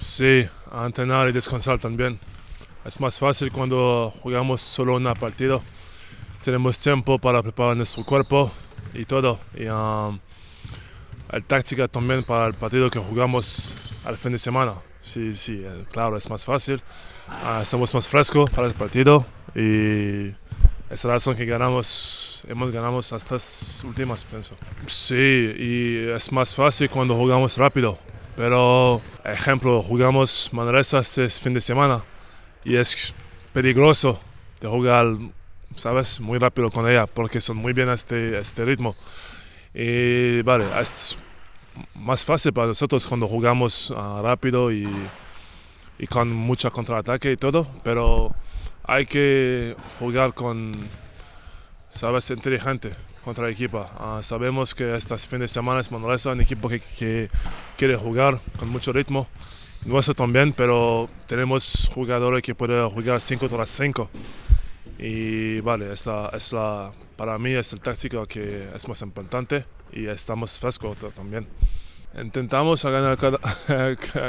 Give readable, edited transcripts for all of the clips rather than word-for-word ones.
Sí, a entrenar y descansar también. Es más fácil cuando jugamos solo una partido. Tenemos tiempo para preparar nuestro cuerpo y todo. Y el táctica también para el partido que jugamos al fin de semana. Sí, sí, claro, es más fácil. Estamos más frescos para el partido y es la razón que hemos ganado estas últimas, pienso. Sí, y es más fácil cuando jugamos rápido. Pero, ejemplo, jugamos Manresa este fin de semana y es peligroso de jugar, ¿sabes? Muy rápido con ella porque son muy bien a este ritmo. Y vale, es más fácil para nosotros cuando jugamos rápido y con mucho contraataque y todo, pero hay que jugar con, ¿sabes? Inteligente contra el equipo. Sabemos que estas fines de semana es Manresa, un equipo que quiere jugar con mucho ritmo. Nuestro también, pero tenemos jugadores que pueden jugar 5 tras 5. Y vale, para mí es el táctico que es más importante y estamos frescos también. Intentamos ganar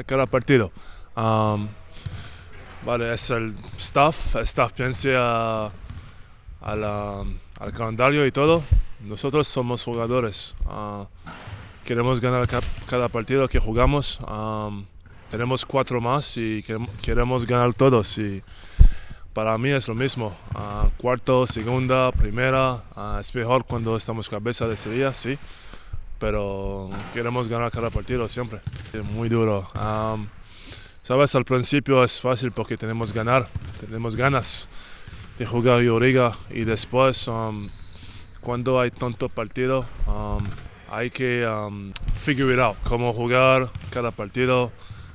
cada partido. Vale, es el staff piensa al calendario y todo. Nosotros somos jugadores. Queremos ganar cada partido que jugamos. Tenemos 4 más y queremos ganar todos. Y para mí es lo mismo. Cuarto, segunda, primera. Es mejor cuando estamos cabeza de serie, sí. Pero queremos ganar cada partido siempre. Es muy duro. Sabes, al principio es fácil porque tenemos ganas de jugar Euroliga y después cuando hay tanto partido hay que figure it out, cómo jugar cada partido.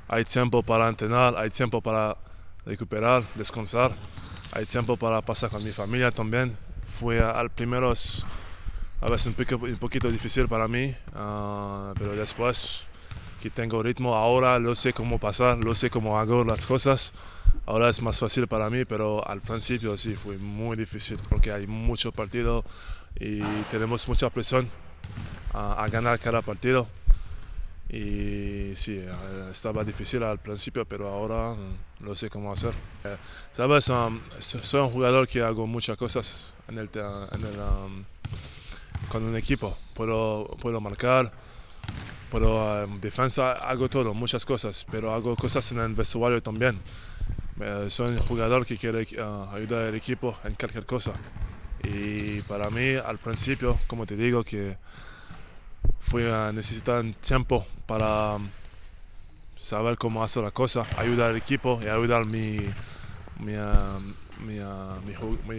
Hay tiempo para entrenar, hay tiempo para recuperar, descansar, hay tiempo para pasar con mi familia también. Al primero es a veces un poquito difícil para mí, pero después que tengo ritmo, ahora lo sé cómo pasar, lo sé cómo hago las cosas. Ahora es más fácil para mí, pero al principio sí fue muy difícil porque hay mucho partido y tenemos mucha presión a ganar cada partido. Y sí, estaba difícil al principio, pero ahora lo sé cómo hacer. Sabes, soy un jugador que hago muchas cosas con un equipo. Puedo marcar, puedo defensa, hago todo, muchas cosas, pero hago cosas en el vestuario también. Soy un jugador que quiere ayudar al equipo en cualquier cosa. Y para mí, al principio, como te digo, que fui a necesitar tiempo para saber cómo hacer la cosa, ayudar al equipo y ayudar mi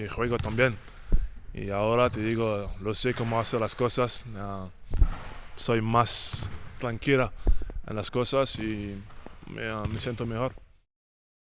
juego también. Y ahora te digo, lo sé cómo hacer las cosas, soy más tranquila en las cosas y me siento mejor.